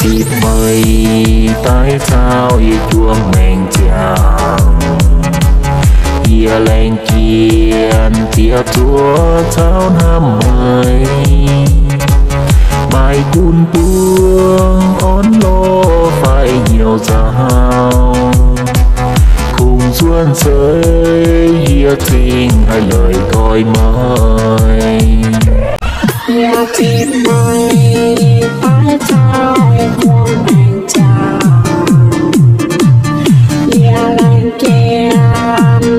Thịt mây tại sao chuông mèn chàng kia lên kiên tia chúa cháu năm mây bài cun tuông ón lô phải nhiều dao cùng xuân rơi hiệp tình hay lời coi mời thịt mây tại sao chuông mèn chàng kia lên kiên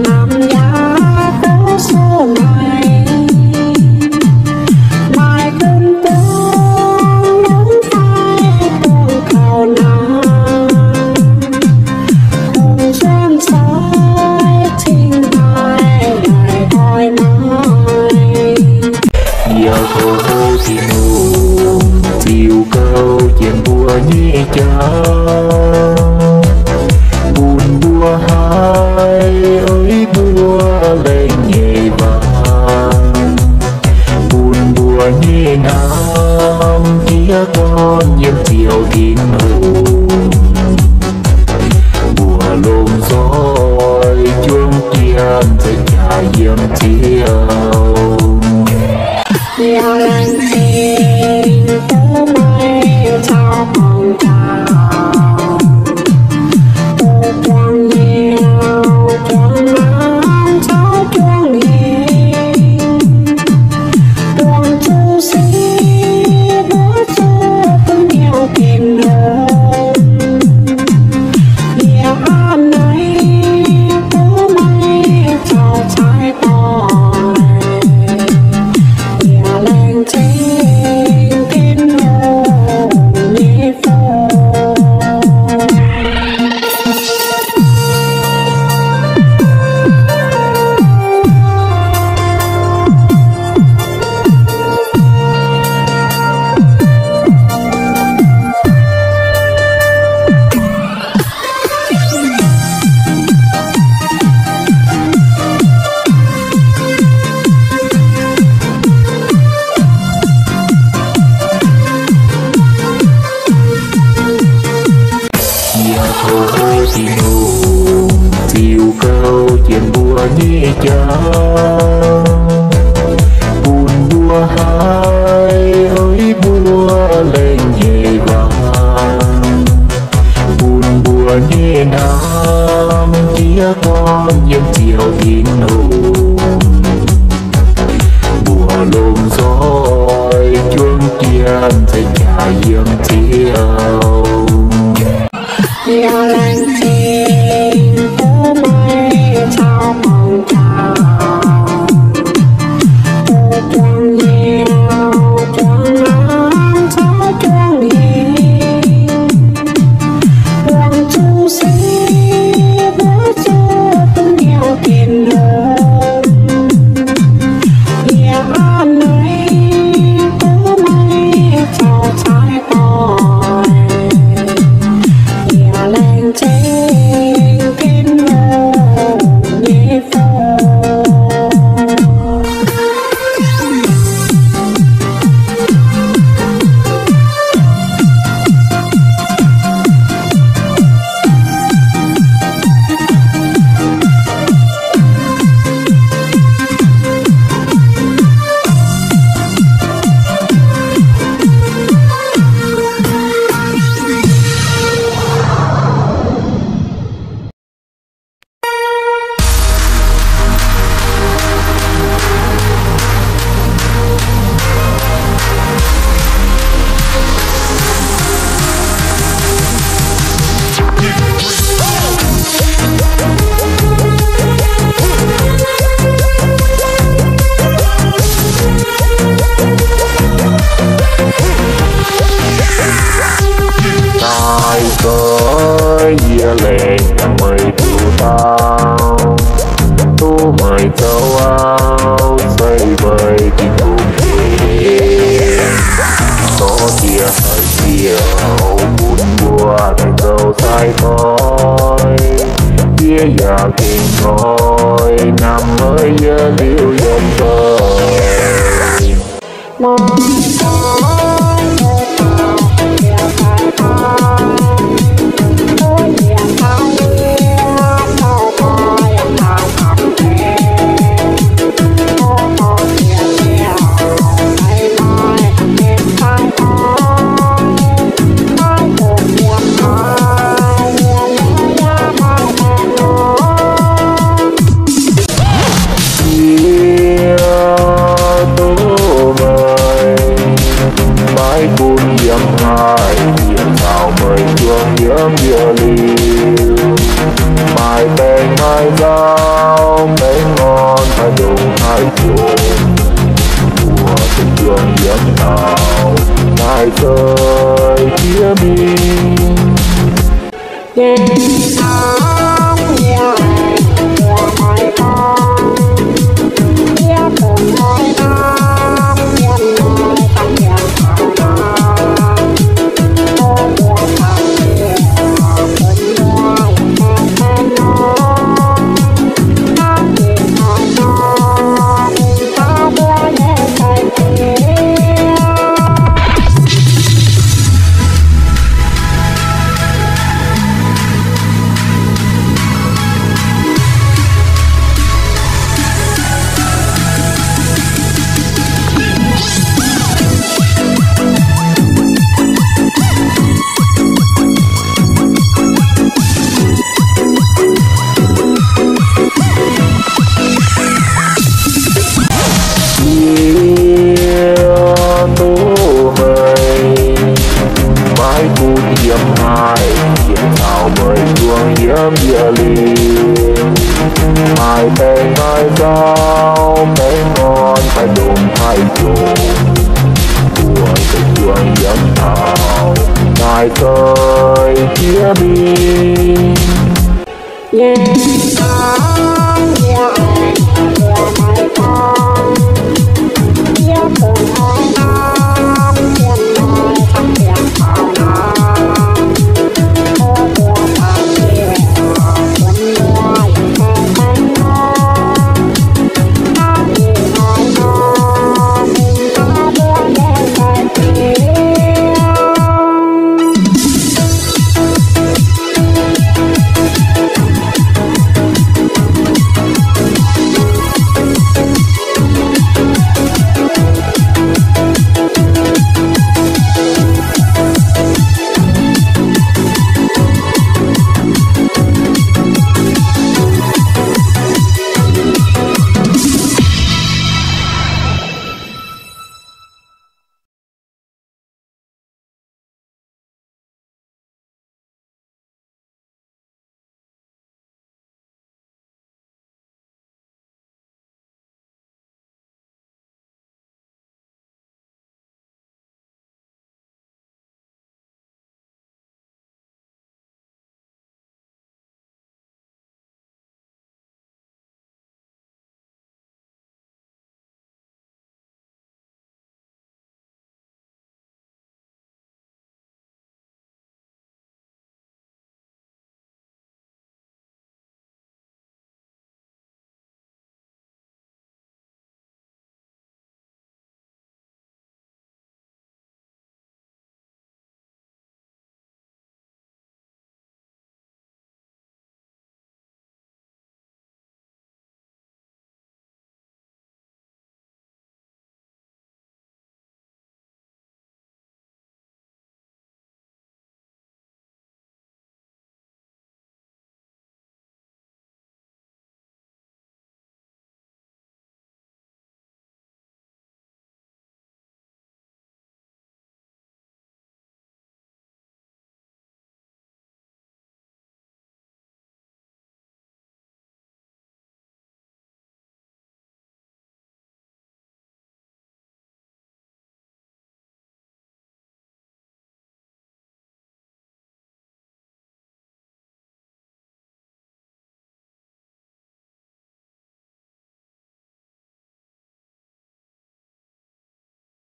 năm giá phố số mây mai cơn tuông nắng phai tuông khâu nắng cùng xuân soi tình hai đời coi mãi giờ cô thì nụ chiều câu chuyện bùa nhị cha buồn bùa hai ơi bùa lên nhẹ vàng buồn bùa nhẹ nam kia con nhiễm chiều tin hồn bùa lôm giỏi chuông kiên sẽ trả diêm chiều yêu lên tình phố mây sao hồng trào tô chuông nhiều chuông nắng cháu chuông hiền chuông chú sĩ bữa xưa tôi nhiều tình hơn yêu an ấy phố mây sao trái tỏi lên trên kinh hồn nhẹ phố thì nụ chiều câu chuyện bùa nhị cha buồn bùa hai ơi bùa lên nhẹ vàng buồn bùa nhẹ nam kia con nhiễm chiều tin hồn bùa lôm giỏi chuông kiên sẽ trả diêm chiều yêu lên tình phố mây sao hồng trào tô chuông nhiều chuông nắng cháu chuông hiền chuông chú sĩ bữa xưa tôi nhiều tình hơn yêu an ấy phố mây sao trái tỏi lên trên kinh hồn nhẹ phố ai có dìa lệ bao. Thu mời châu Âu xoay vời tình cùng đêm. Có tia hơi chiều buồn bùa thành câu sai thôi. Tia già kinh thôi nằm mới nhớ liêu dân vời. Nhớm dừa liều mai tên mai giao mấy ngon phải đủ hai chuồng của tình trường dẫn nào mai rơi phía biên. Nhớm dừa liều mai tên mai giao mấy ngon phải đụng hai chuồng của tình trường dẫn nào mai rơi phía biên.